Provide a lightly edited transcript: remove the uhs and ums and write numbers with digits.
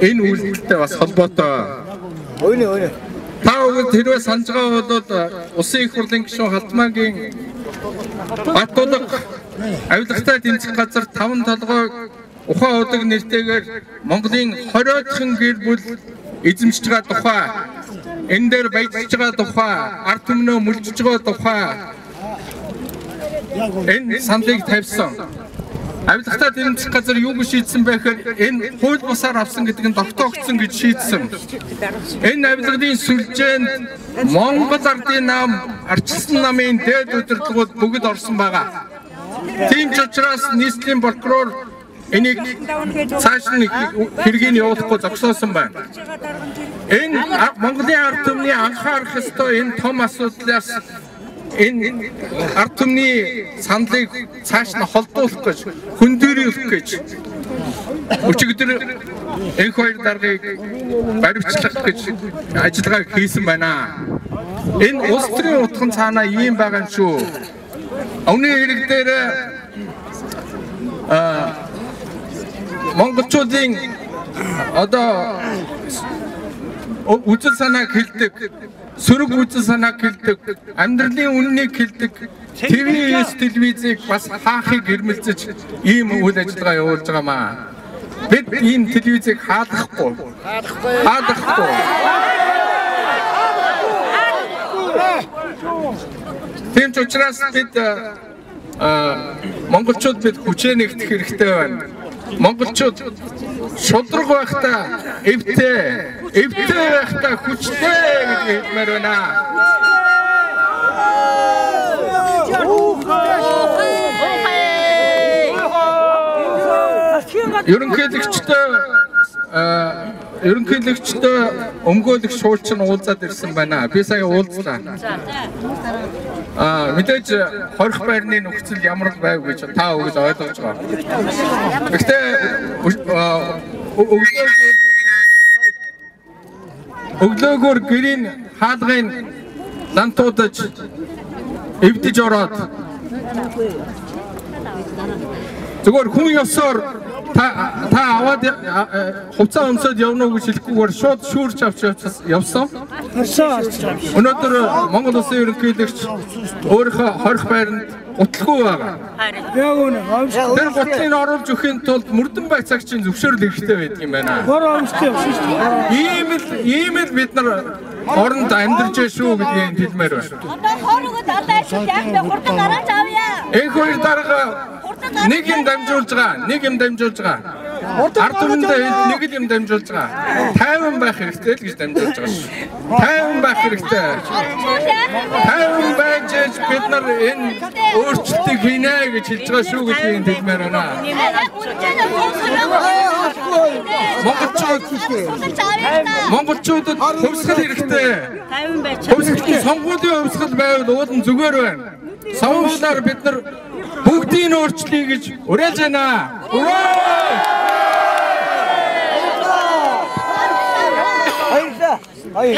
энэ үйлдэлтэй бас холбоотой. Өөний. Та бүхэн хэрвээ санаж байгаа бол Улсын их хурлын гишүүн Халдмаагийн Баттулга авилгатай тэмцэх газар 5 толгой ухаан удаг нэртэйгээр Монголын 20-оодхон гэр бүл эзэмшиж байгаа тухай, энэ дээр баяжж байгаа тухай, ард түмнөө мүлжиж байгаа тухай энэ саналыг тавьсан. Авилгатай тэмцэх газар юу гэж шийдсэн байхээр энэ хууль бусаар авсан гэдэг нь тогтоогдсон гэж шийдсэн. Энэ авилгын сүлжээнд Монгол ардын нам, арчилсан намын дээд удирдлагууд бүгд орсон байгаа. Тийм ч учраас нийслэлийн прокурор энийг цааш нь хэргийг явуулахгүй зогсоосон байна. Энэ Монголын ард түмний анхаарах ёстой энэ том асуудлаас энэ ард түмний саналыг цааш нь холдуулах гэж, хөндөрүүлэх гэж өчигдөр энэ хоёр даргаыг баривчлах гэж ажиллагаа хийсэн байна. Энэ улс төрийн утгын цаанаа ийм байгаа юм шүү. Өвний хэрэг дээр монголчуудын одоо үзэл санааг хэлдэг, сөрөг үзэл санааг хэлдэг, амьдралын үннийг хэлдэг телевизийг бас хаахыг эрмэлзэж ийм үйл ажиллагаа явуулж байгаамаа. Бид ийм телевизийг хаадахгүй. Тийм ч учраас бид монголчууд бид хүчээ нэгтгэх хэрэгтэй байна. Монголчууд шудраг байхдаа эвтэй байхдаа хүчтэй гэж хэлмээр байна. Ерөнхийлөгчдөө өмгөөлөх шуулч нь уулзаад ирсэн байна. Би сая уулзлаа. Мэдээж хорих байрны нөхцөл ямар байв гэж та өгж ойлгож байгаа. Гэхдээ өглөөгөр гэрийн хаалгын лантуудаж эвдэж ороод зүгээр хүн ёсоор та аваад хувцас өмсөд явна уу гэж хэлэхгүйгээр шууд шүүрч авч явсан. Өнөөдөр Монгол Улсын ерөнхийлөгч өөрийнхөө хорих байранд гутлгүй байгаа. Тэр гутлыг оруулж өхийн тулд мөрдөн байцаагчийн зөвшөөрөл хэрэгтэй байдаг юм байна. Ийм л бид нар оронд амьдарч шүү гэдгийг хэлмээр байна. Одоо хорогод одоо ашиг яг хурдан гараад авъя. Энэ хоёр дарга нэг юм дамжуулж байгаа. Ард түмэндээ нэг л юм дамжуулж байгаа. 50 байх хэрэгтэй л гэж дамжуулж байгаа шүү. 50 байх хэрэгтэй. 50 байж бид нар энэ өөрчлөлтийг хийнэ гэж хэлж байгаа шүү гэдгийг хэлмээр байна. Монголчуудад хувьсгал хэрэгтэй. 50 байж. Хувьсгалын сонгуулийн хувьсгал байвал уулын зүгээр байна. Сонгуулаар бид нар бүгдийг өөрчлөе гэж уриалж байна. Ай.